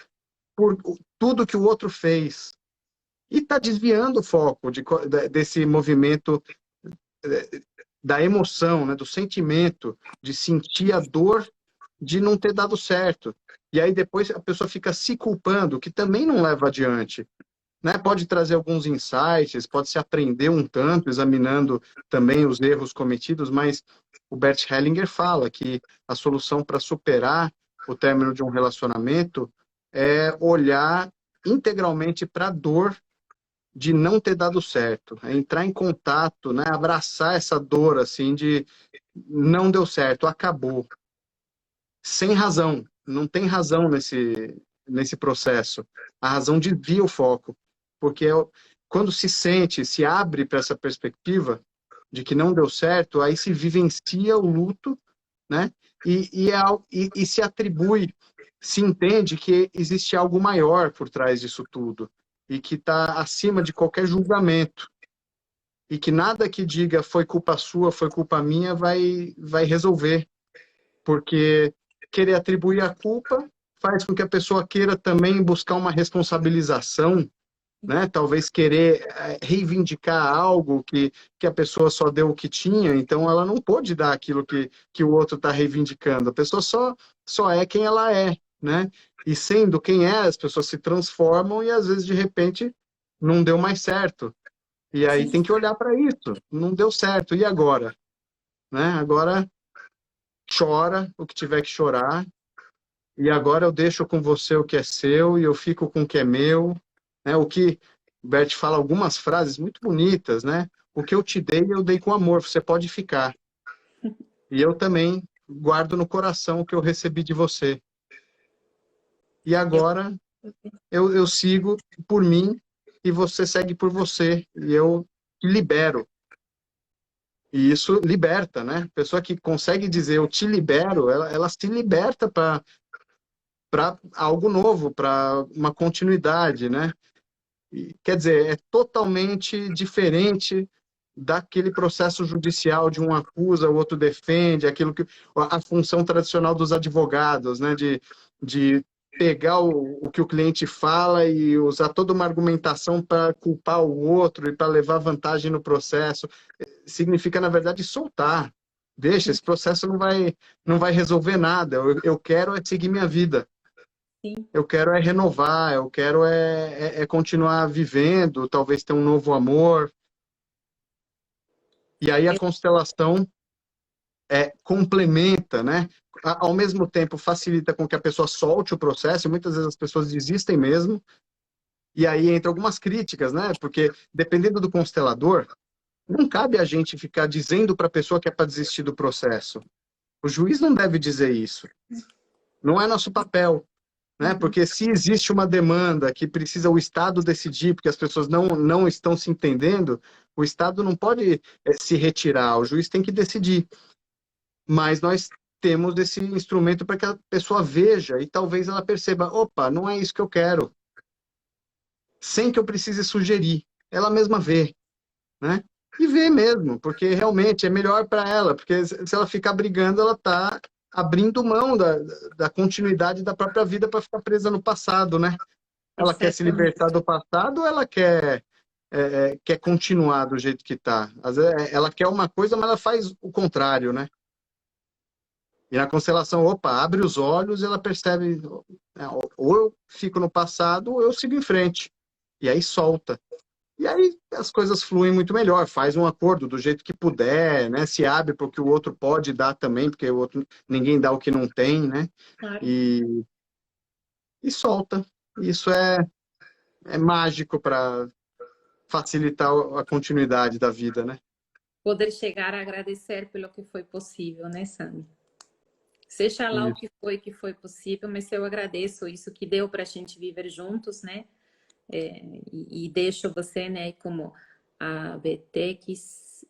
por tudo que o outro fez. E está desviando o foco desse movimento da emoção, né, do sentimento, de sentir a dor de não ter dado certo. E aí depois a pessoa fica se culpando, que também não leva adiante. Né? Pode trazer alguns insights, pode se aprender um tanto, examinando também os erros cometidos, mas o Bert Hellinger fala que a solução para superar o término de um relacionamento é olhar integralmente para a dor de não ter dado certo, é entrar em contato, né, abraçar essa dor assim de não deu certo, acabou, sem razão, não tem razão nesse processo. A razão desvia o foco, porque quando se sente, se abre para essa perspectiva de que não deu certo, aí se vivencia o luto, né? E se atribui, se entende que existe algo maior por trás disso tudo e que está acima de qualquer julgamento e que nada que diga foi culpa sua, foi culpa minha vai resolver, porque querer atribuir a culpa faz com que a pessoa queira também buscar uma responsabilização né? Talvez querer reivindicar algo que a pessoa só deu o que tinha, então ela não pôde dar aquilo que o outro está reivindicando. A pessoa só é quem ela é, né? E sendo quem é, as pessoas se transformam e às vezes, de repente, não deu mais certo. E aí Sim, tem que olhar para isso. Não deu certo. E agora? Né? Agora chora o que tiver que chorar. E agora eu deixo com você o que é seu e eu fico com o que é meu, né? O que o Bert fala algumas frases muito bonitas, né? O que eu dei com amor, você pode ficar. E eu também guardo no coração o que eu recebi de você. E eu, agora eu sigo por mim e você segue por você. E eu te libero. E isso liberta, né? A pessoa que consegue dizer eu te libero, ela se liberta para algo novo, para uma continuidade, né? Quer dizer, é totalmente diferente daquele processo judicial de um acusa, o outro defende, aquilo que a função tradicional dos advogados, né, de pegar o que o cliente fala e usar toda uma argumentação para culpar o outro e para levar vantagem no processo. Significa, na verdade, soltar. Deixa, esse processo não vai resolver nada. Eu quero é seguir minha vida. sim. Eu quero é renovar, eu quero é continuar vivendo, talvez ter um novo amor. E aí a Eu, constelação complementa, né? Ao mesmo tempo facilita com que a pessoa solte o processo, e muitas vezes as pessoas desistem mesmo, e aí entra algumas críticas, né? Porque dependendo do constelador, não cabe a gente ficar dizendo para a pessoa que é para desistir do processo. O juiz não deve dizer isso. Não é nosso papel. Né? uhum, Porque se existe uma demanda que precisa o Estado decidir, porque as pessoas não estão se entendendo, o Estado não pode se retirar, o juiz tem que decidir. Mas nós temos esse instrumento para que a pessoa veja e talvez ela perceba, opa, não é isso que eu quero, sem que eu precise sugerir. Ela mesma vê, né? E vê mesmo, porque realmente é melhor para ela, porque se ela ficar brigando, ela está abrindo mão da continuidade da própria vida para ficar presa no passado, né? Ela quer se libertar exatamente. do passado ou ela quer continuar do jeito que está? Às vezes ela quer uma coisa, mas ela faz o contrário, né? E na constelação, opa, abre os olhos e ela percebe, né, ou eu fico no passado ou eu sigo em frente. E aí solta. E aí as coisas fluem muito melhor, faz um acordo do jeito que puder, né? Se abre para o que o outro pode dar também, porque o outro, ninguém dá o que não tem, né? Claro. E, e solta. Isso é mágico para facilitar a continuidade da vida, né? Poder chegar a agradecer pelo que foi possível, né, Sami? Seja lá o Isso. que foi possível, mas eu agradeço isso que deu para a gente viver juntos, né? E deixo você, né, como a BTXC,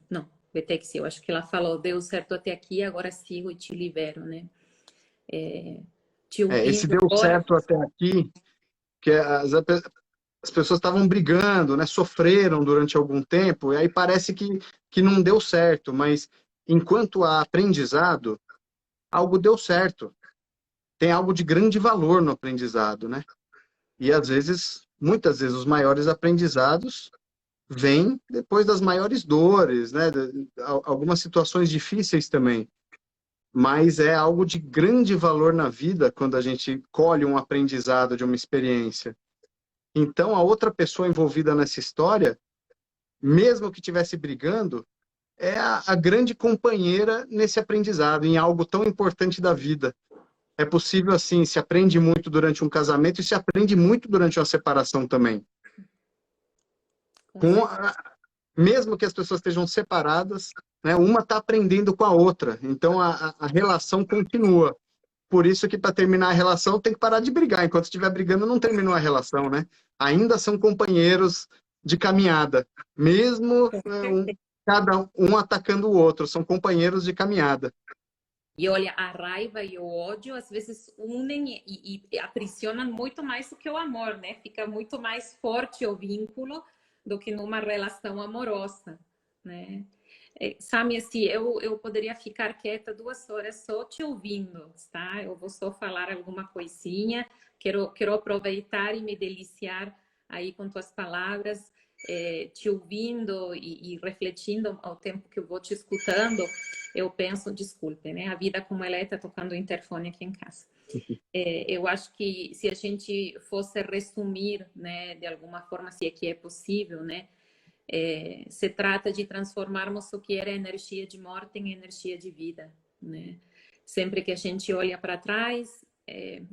não, BTXC, eu acho que ela falou, deu certo até aqui, agora sigo e te libero, né? Te Esse ouvindo deu agora, certo até aqui, que as pessoas estavam brigando, né? Sofreram durante algum tempo, e aí parece que não deu certo, mas enquanto há aprendizado, algo deu certo. Tem algo de grande valor no aprendizado, né? E às vezes, muitas vezes, os maiores aprendizados vêm depois das maiores dores, né? Algumas situações difíceis também. Mas é algo de grande valor na vida quando a gente colhe um aprendizado de uma experiência. Então, a outra pessoa envolvida nessa história, mesmo que estivesse brigando, é a grande companheira nesse aprendizado, em algo tão importante da vida. É possível, assim, se aprende muito durante um casamento e se aprende muito durante uma separação também. com Com certeza. a, Mesmo que as pessoas estejam separadas, né, uma está aprendendo com a outra. Então, a relação continua. Por isso que para terminar a relação tem que parar de brigar. Enquanto estiver brigando, não terminou a relação, né? Ainda são companheiros de caminhada, mesmo Com certeza. cada um atacando o outro, são companheiros de caminhada. E olha, a raiva e o ódio às vezes unem e aprisionam muito mais do que o amor, né? Fica muito mais forte o vínculo do que numa relação amorosa, né? Sami, assim, eu poderia ficar quieta 2 horas só te ouvindo, tá? Eu vou só falar alguma coisinha, quero aproveitar e me deliciar aí com tuas palavras, te ouvindo e refletindo ao tempo que eu vou te escutando, eu penso, desculpe, né? A vida como ela está tocando o interfone aqui em casa. Eu acho que se a gente fosse resumir, né, de alguma forma, se é que é possível, né, se trata de transformarmos o que era energia de morte em energia de vida, né? Sempre que a gente olha para trás,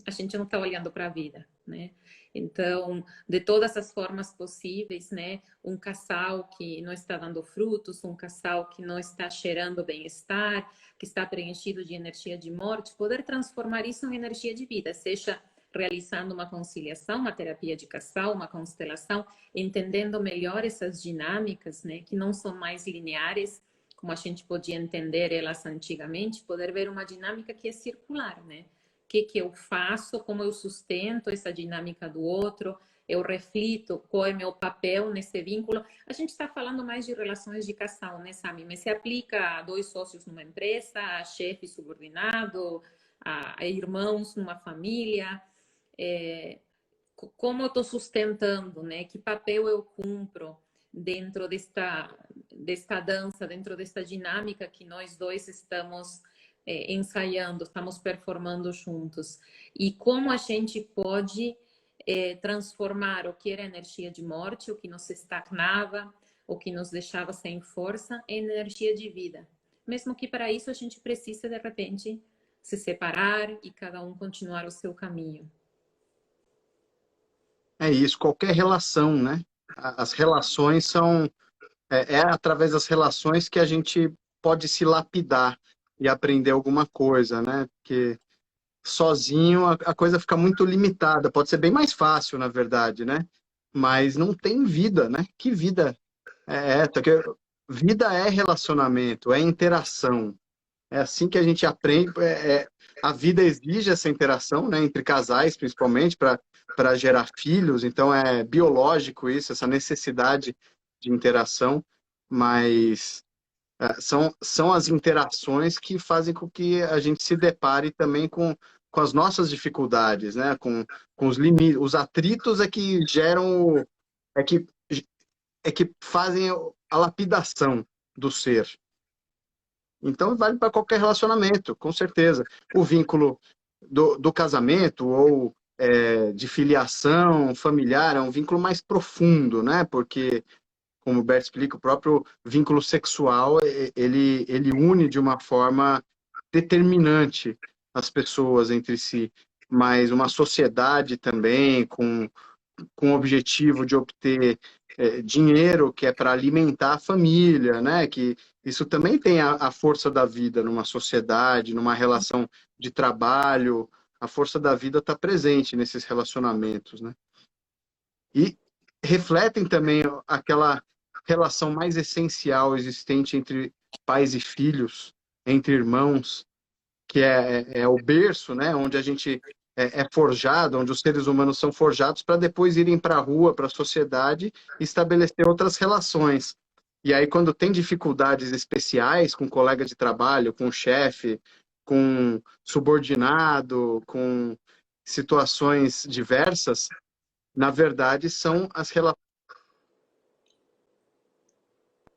a gente não está olhando para a vida, né? Então, de todas as formas possíveis, né? Um casal que não está dando frutos, um casal que não está cheirando bem-estar, que está preenchido de energia de morte, poder transformar isso em energia de vida, seja realizando uma conciliação, uma terapia de casal, uma constelação, entendendo melhor essas dinâmicas, né, que não são mais lineares, como a gente podia entender elas antigamente, poder ver uma dinâmica que é circular, né? O que eu faço, como eu sustento essa dinâmica do outro, eu reflito qual é meu papel nesse vínculo. A gente está falando mais de relações de casal, né, Sami? Mas se aplica a dois sócios numa empresa, a chefe subordinado, a irmãos numa família. Como eu estou sustentando, né? Que papel eu cumpro dentro desta dança, dentro desta dinâmica que nós dois estamos ensaiando, estamos performando juntos. E como a gente pode transformar o que era energia de morte, o que nos estagnava, o que nos deixava sem força, em energia de vida. Mesmo que para isso a gente precise, de repente, se separar e cada um continuar o seu caminho. É isso, qualquer relação, né? As relações são... É através das relações que a gente pode se lapidar e aprender alguma coisa, né? Porque sozinho a coisa fica muito limitada. Pode ser bem mais fácil, na verdade, né? Mas não tem vida, né? Que vida é essa? Que vida é relacionamento, é interação. É assim que a gente aprende. A vida exige essa interação, né? Entre casais, principalmente, para gerar filhos. Então, é biológico isso, essa necessidade de interação. Mas são as interações que fazem com que a gente se depare também com as nossas dificuldades, né? Com os limites. Os atritos é que geram, é que, é que fazem a lapidação do ser. Então, vale para qualquer relacionamento, com certeza. O vínculo do casamento ou de filiação familiar é um vínculo mais profundo, né? Porque como o Bert explica, o próprio vínculo sexual, ele une de uma forma determinante as pessoas entre si, mas uma sociedade também com o objetivo de obter dinheiro, que é para alimentar a família, né? Que isso também tem a força da vida numa sociedade, numa relação de trabalho, a força da vida está presente nesses relacionamentos, né? E refletem também aquela relação mais essencial existente entre pais e filhos, entre irmãos, que é o berço, né, onde a gente é forjado, onde os seres humanos são forjados para depois irem para a rua, para a sociedade e estabelecer outras relações. E aí, quando tem dificuldades especiais com colega de trabalho, com chefe, com subordinado, com situações diversas, na verdade, são as relações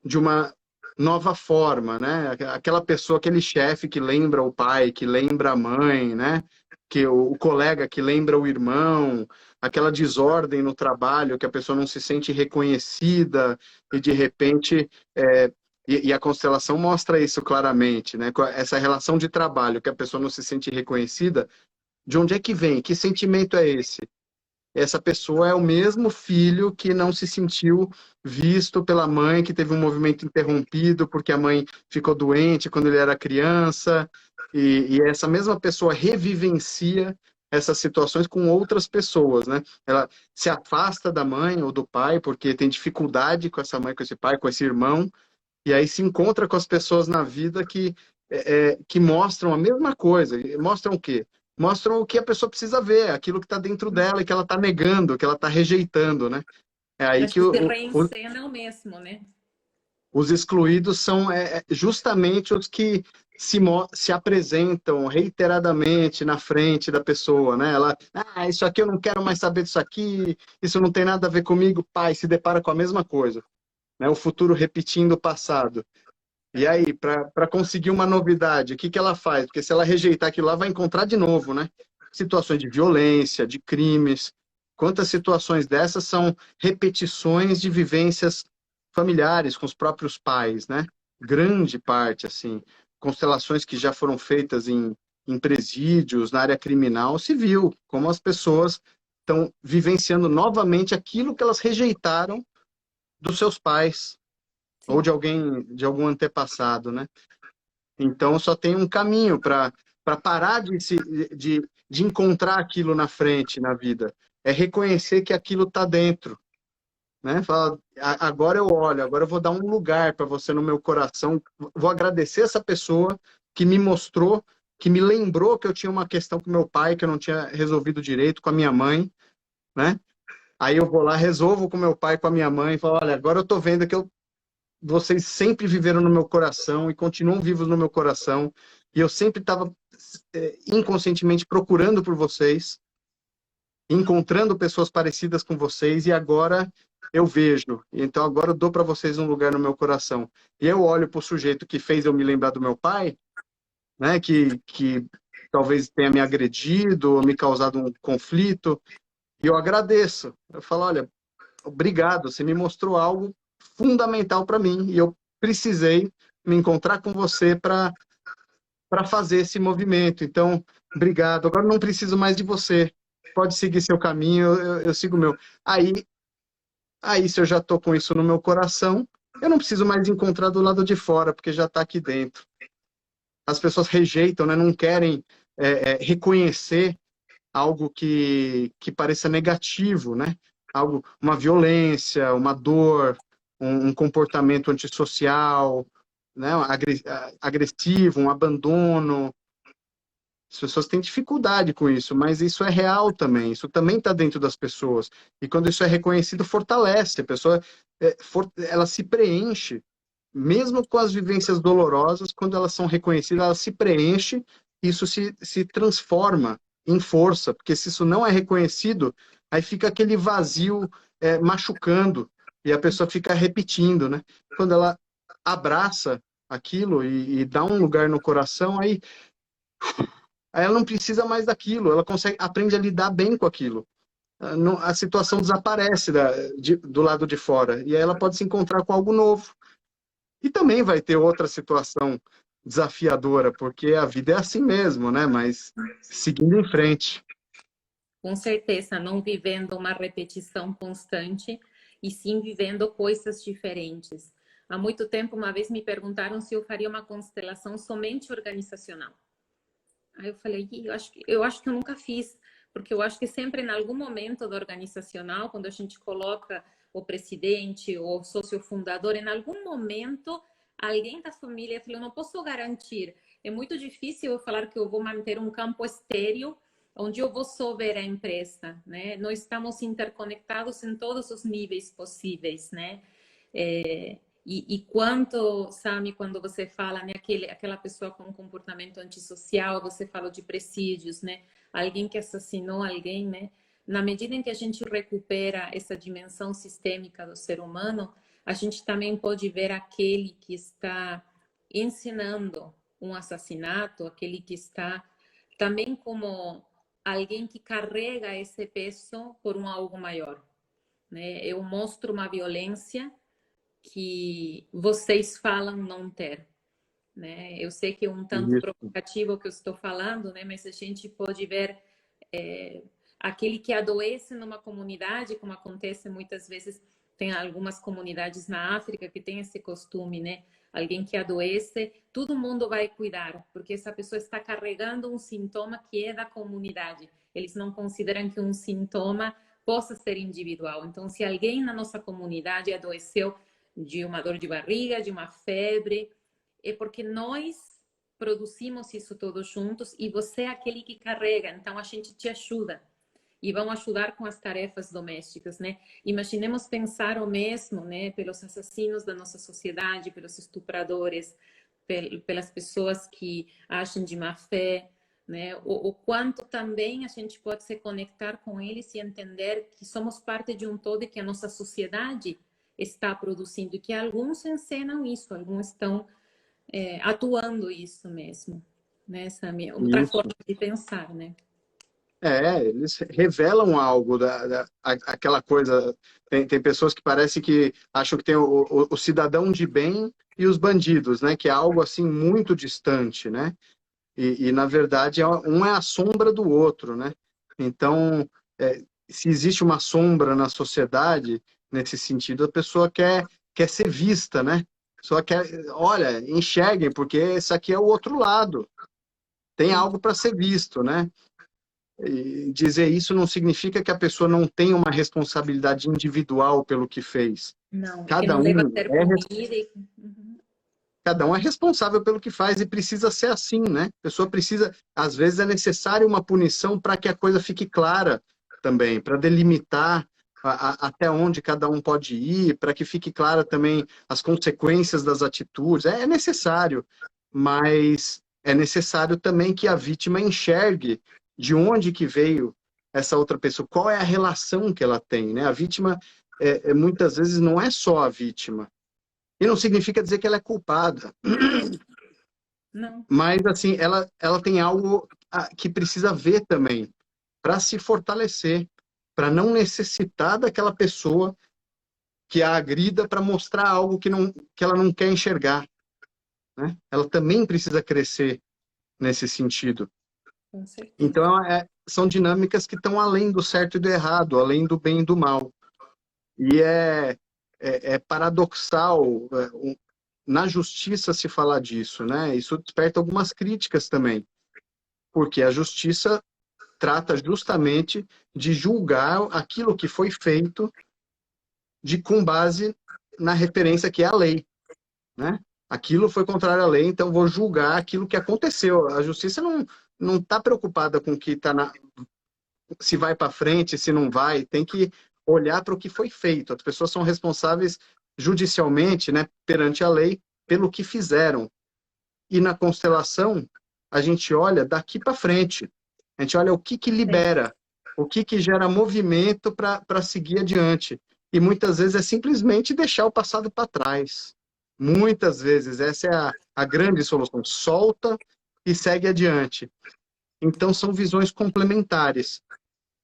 de uma nova forma, né? Aquela pessoa, aquele chefe que lembra o pai, que lembra a mãe, né? Que o colega que lembra o irmão, aquela desordem no trabalho, que a pessoa não se sente reconhecida e de repente e a constelação mostra isso claramente, né? Essa relação de trabalho que a pessoa não se sente reconhecida, de onde é que vem? Que sentimento é esse? Essa pessoa é o mesmo filho que não se sentiu visto pela mãe, que teve um movimento interrompido porque a mãe ficou doente quando ele era criança, e essa mesma pessoa revivencia essas situações com outras pessoas, né? Ela se afasta da mãe ou do pai porque tem dificuldade com essa mãe, com esse pai, com esse irmão, e aí se encontra com as pessoas na vida que mostram a mesma coisa. Mostram o quê? Mostram o que a pessoa precisa ver, aquilo que está dentro dela e que ela está negando, que ela está rejeitando, né? É aí Mas que que se reencena o mesmo, né? Os excluídos são justamente os que se apresentam reiteradamente na frente da pessoa, né? Ela, isso aqui eu não quero mais saber disso aqui, isso não tem nada a ver comigo, pai, se depara com a mesma coisa, né? O futuro repetindo o passado. E aí, para conseguir uma novidade, o que que ela faz? Porque se ela rejeitar aquilo lá, vai encontrar de novo, né? Situações de violência, de crimes. Quantas situações dessas são repetições de vivências familiares com os próprios pais, né? Grande parte, assim, constelações que já foram feitas em presídios, na área criminal, se viu como as pessoas estão vivenciando novamente aquilo que elas rejeitaram dos seus pais ou Sim. de alguém, de algum antepassado, né? Então só tem um caminho para parar de encontrar aquilo na frente na vida. É reconhecer que aquilo está dentro, né? Fala, agora eu olho, agora eu vou dar um lugar para você no meu coração. Vou agradecer essa pessoa que me mostrou, que me lembrou que eu tinha uma questão com meu pai que eu não tinha resolvido direito com a minha mãe, né? Aí eu vou lá, resolvo com meu pai, com a minha mãe, e falo, olha, agora eu tô vendo que vocês sempre viveram no meu coração e continuam vivos no meu coração. E eu sempre estava inconscientemente procurando por vocês, encontrando pessoas parecidas com vocês, e agora eu vejo. Então agora eu dou para vocês um lugar no meu coração. E eu olho para o sujeito que fez eu me lembrar do meu pai, né, que talvez tenha me agredido ou me causado um conflito, e eu agradeço. Eu falo, olha, obrigado, você me mostrou algo fundamental para mim e eu precisei me encontrar com você para fazer esse movimento. Então, obrigado. Agora não preciso mais de você. Pode seguir seu caminho, eu sigo o meu. Aí, se eu já estou com isso no meu coração, eu não preciso mais encontrar do lado de fora, porque já está aqui dentro. As pessoas rejeitam, né? Não querem reconhecer algo que pareça negativo, né? Algo, uma violência, uma dor, um comportamento antissocial, né? Agressivo, um abandono. As pessoas têm dificuldade com isso, mas isso é real também. Isso também está dentro das pessoas. E quando isso é reconhecido, fortalece. A pessoa, ela se preenche, mesmo com as vivências dolorosas, quando elas são reconhecidas, ela se preenche, isso se transforma em força, porque se isso não é reconhecido, aí fica aquele vazio machucando, e a pessoa fica repetindo, né? Quando ela abraça aquilo e dá um lugar no coração, aí ela não precisa mais daquilo, ela consegue, aprende a lidar bem com aquilo. A situação desaparece do lado de fora, e aí ela pode se encontrar com algo novo. E também vai ter outra situação desafiadora, porque a vida é assim mesmo, né? Mas seguindo em frente. Com certeza, não vivendo uma repetição constante e sim vivendo coisas diferentes. Há muito tempo, uma vez me perguntaram se eu faria uma constelação somente organizacional. Aí eu falei, eu acho que eu nunca fiz, porque eu acho que sempre em algum momento do organizacional, quando a gente coloca o presidente ou o sócio fundador, em algum momento alguém da família falou, eu não posso garantir. É muito difícil eu falar que eu vou manter um campo estéril onde eu vou só ver a empresa, né? Nós estamos interconectados em todos os níveis possíveis, né? E quanto, sabe, quando você fala, né, aquela pessoa com um comportamento antissocial, você fala de presídios, né? Alguém que assassinou alguém, né? Na medida em que a gente recupera essa dimensão sistêmica do ser humano, a gente também pode ver aquele que está ensinando um assassinato, aquele que está também como alguém que carrega esse peso por um algo maior, né? Eu mostro uma violência que vocês falam não ter, né? Eu sei que é um tanto Isso. provocativo o que eu estou falando, né? Mas a gente pode ver aquele que adoece numa comunidade, como acontece muitas vezes, tem algumas comunidades na África que tem esse costume, né? Alguém que adoece, todo mundo vai cuidar, porque essa pessoa está carregando um sintoma que é da comunidade. Eles não consideram que um sintoma possa ser individual. Então, se alguém na nossa comunidade adoeceu de uma dor de barriga, de uma febre, é porque nós produzimos isso todos juntos e você é aquele que carrega, então a gente te ajuda. e vão ajudar com as tarefas domésticas, né? Imaginemos pensar o mesmo, né, pelos assassinos da nossa sociedade, pelos estupradores, pelas pessoas que agem de má fé, né? O quanto também a gente pode se conectar com eles e entender que somos parte de um todo e que a nossa sociedade está produzindo, e que alguns encenam isso, alguns estão atuando isso mesmo, né? Essa é a minha outra Isso. forma de pensar, né? Eles revelam algo aquela coisa. Tem pessoas que parece que acham que tem o cidadão de bem e os bandidos, né? Que é algo assim muito distante, né? Na verdade, um é a sombra do outro, né? Então, se existe uma sombra na sociedade, nesse sentido, a pessoa quer ser vista, né? Só quer, olha, enxerguem, porque esse aqui é o outro lado. Tem algo para ser visto, né? E dizer isso não significa que a pessoa não tem uma responsabilidade individual pelo que fez. Não, e que Cada não deva um ser é, punida. Uhum. cada um é responsável pelo que faz e precisa ser assim, né? A pessoa precisa, às vezes é necessário uma punição para que a coisa fique clara também, para delimitar até onde cada um pode ir, para que fique clara também as consequências das atitudes. É necessário, mas é necessário também que a vítima enxergue de onde que veio essa outra pessoa, qual é a relação que ela tem, né? A vítima, muitas vezes, não é só a vítima. E não significa dizer que ela é culpada. Não, Mas, assim, ela tem algo que precisa ver também, para se fortalecer, para não necessitar daquela pessoa que a agrida para mostrar algo que ela não quer enxergar, né? Ela também precisa crescer nesse sentido. com certeza. Então, são dinâmicas que estão além do certo e do errado, além do bem e do mal. E é paradoxal, na justiça se falar disso, né? Isso desperta algumas críticas também, porque a justiça trata justamente de julgar aquilo que foi feito com base na referência que é a lei, né? Aquilo foi contrário à lei, então vou julgar aquilo que aconteceu. A justiça não está preocupada com o que está se vai para frente, se não vai, tem que olhar para o que foi feito. As pessoas são responsáveis judicialmente, né, perante a lei, pelo que fizeram. E na constelação, a gente olha daqui para frente. A gente olha o que libera, o que gera movimento para seguir adiante. E muitas vezes é simplesmente deixar o passado para trás. Muitas vezes essa é a grande solução. Solta e segue adiante. Então são visões complementares.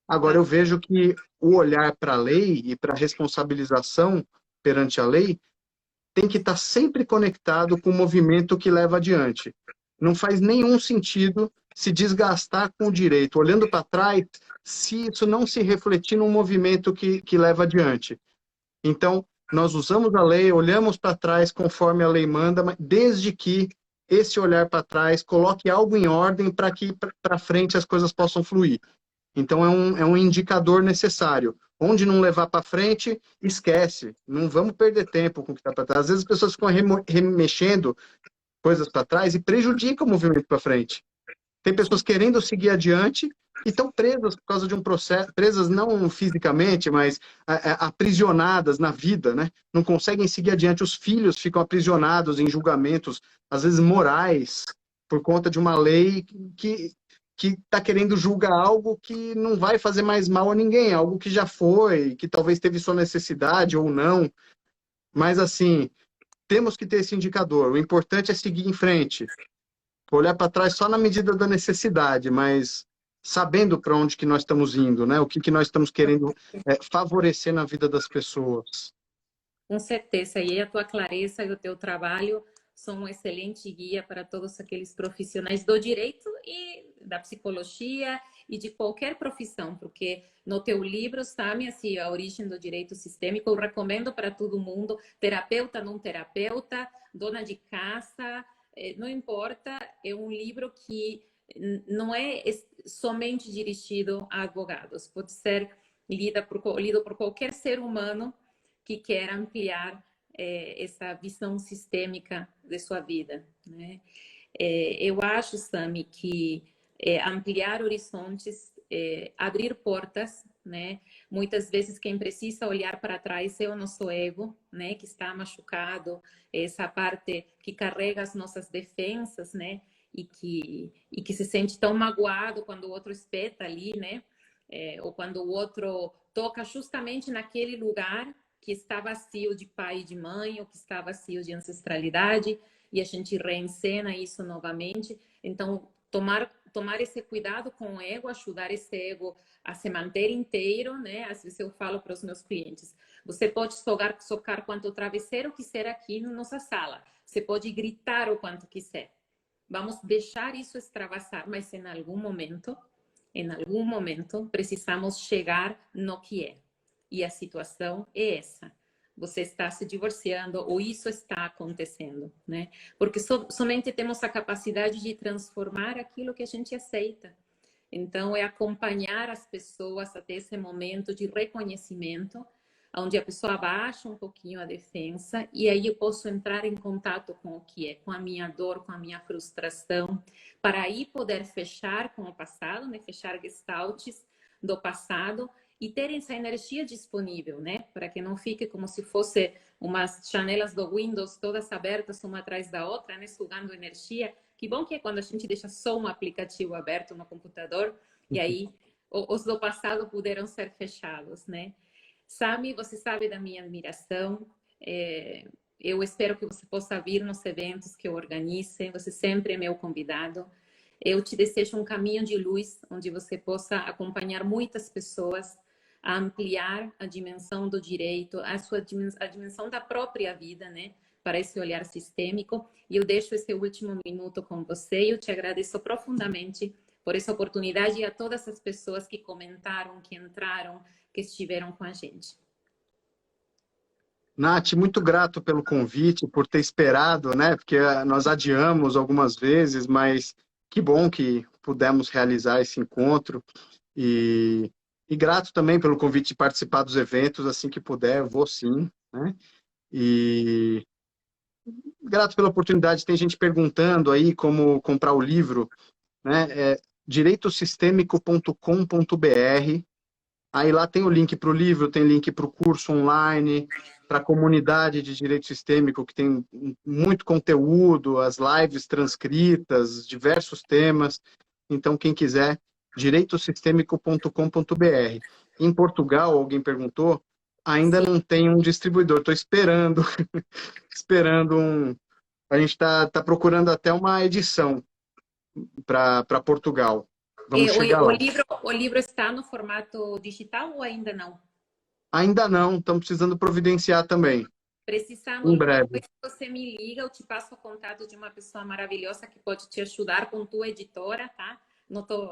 Agora, eu vejo que o olhar para a lei e para a responsabilização perante a lei tem que estar sempre conectado com o movimento que leva adiante. Não faz nenhum sentido se desgastar com o direito, olhando para trás, se isso não se refletir num movimento que leva adiante. Então, nós usamos a lei, olhamos para trás conforme a lei manda, mas desde que esse olhar para trás coloque algo em ordem para que para frente as coisas possam fluir. Então, é um indicador necessário. Onde não levar para frente, esquece. Não vamos perder tempo com o que está para trás. Às vezes as pessoas ficam remexendo coisas para trás e prejudicam o movimento para frente. Tem pessoas querendo seguir adiante e estão presas por causa de um processo, presas não fisicamente, mas aprisionadas na vida, né? Não conseguem seguir adiante. Os filhos ficam aprisionados em julgamentos, às vezes morais, por conta de uma lei que está querendo julgar algo que não vai fazer mais mal a ninguém, algo que já foi, que talvez teve sua necessidade ou não. Mas, assim, temos que ter esse indicador. O importante é seguir em frente, olhar para trás só na medida da necessidade, mas sabendo para onde que nós estamos indo, né? O que nós estamos querendo favorecer na vida das pessoas. Com certeza, e a tua clareza e o teu trabalho são um excelente guia para todos aqueles profissionais do direito e da psicologia e de qualquer profissão, porque no teu livro, sabe, assim, a origem do direito sistêmico, eu recomendo para todo mundo, terapeuta, não terapeuta, dona de casa, não importa, é um livro que não é somente dirigido a advogados, pode ser lido por qualquer ser humano que quer ampliar essa visão sistêmica de sua vida, né? Eu acho, Sami, que ampliar horizontes abrir portas, né? Muitas vezes quem precisa olhar para trás é o nosso ego, né? Que está machucado, essa parte que carrega as nossas defensas, né? E que se sente tão magoado quando o outro espeta ali, né? Ou quando o outro toca justamente naquele lugar que está vazio de pai e de mãe, ou que está vazio de ancestralidade, e a gente reencena isso novamente. Então, tomar esse cuidado com o ego, ajudar esse ego a se manter inteiro, né? Às vezes eu falo para os meus clientes, você pode socar quanto travesseiro quiser aqui na nossa sala, você pode gritar o quanto quiser. Vamos deixar isso extravasar, mas em algum momento, precisamos chegar no que é. E a situação é essa. Você está se divorciando ou isso está acontecendo, né? Porque somente temos a capacidade de transformar aquilo que a gente aceita. Então, é acompanhar as pessoas até esse momento de reconhecimento, onde a pessoa abaixa um pouquinho a defesa e aí eu posso entrar em contato com o que é, com a minha dor, com a minha frustração, para aí poder fechar com o passado, né? Fechar gestaltes do passado e ter essa energia disponível, né? Para que não fique como se fosse umas janelas do Windows todas abertas uma atrás da outra, né? Sugando energia. Que bom que é quando a gente deixa só um aplicativo aberto no computador e aí os do passado puderam ser fechados, né? Sami, você sabe da minha admiração. Eu espero que você possa vir nos eventos que eu organize. Você sempre é meu convidado. Eu te desejo um caminho de luz, onde você possa acompanhar muitas pessoas a ampliar a dimensão do direito, a dimensão da própria vida, né? Para esse olhar sistêmico. E eu deixo esse último minuto com você e eu te agradeço profundamente por essa oportunidade e a todas as pessoas que comentaram, que entraram, que estiveram com a gente. Nath, muito grato pelo convite, por ter esperado, né? Porque nós adiamos algumas vezes, mas que bom que pudemos realizar esse encontro. E grato também pelo convite de participar dos eventos, assim que puder, eu vou sim, né? E grato pela oportunidade, tem gente perguntando aí como comprar o livro, né? É direitosistêmico.com.br. Aí lá tem o link para o livro, tem link para o curso online, para a comunidade de direito sistêmico, que tem muito conteúdo, as lives transcritas, diversos temas. Então, quem quiser, direitosistêmico.com.br. Em Portugal, alguém perguntou, ainda Sim. não tem um distribuidor, estou esperando, esperando um... A gente está procurando até uma edição para Portugal. Vamos chegar lá. O livro está no formato digital ou ainda não? Ainda não, estamos precisando providenciar também, Precisamos, em depois breve. você me liga, eu te passo o contato de uma pessoa maravilhosa que pode te ajudar com tua editora, tá?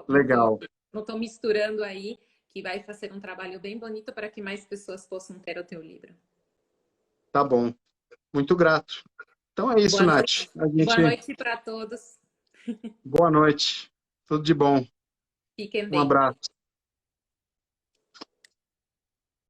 Legal, Não tô misturando aí, que vai fazer um trabalho bem bonito para que mais pessoas possam ter o teu livro. tá bom. Muito grato. Então é isso, Nath. Boa noite para todos. Boa noite. Tudo de bom. Fiquem Um bem. abraço.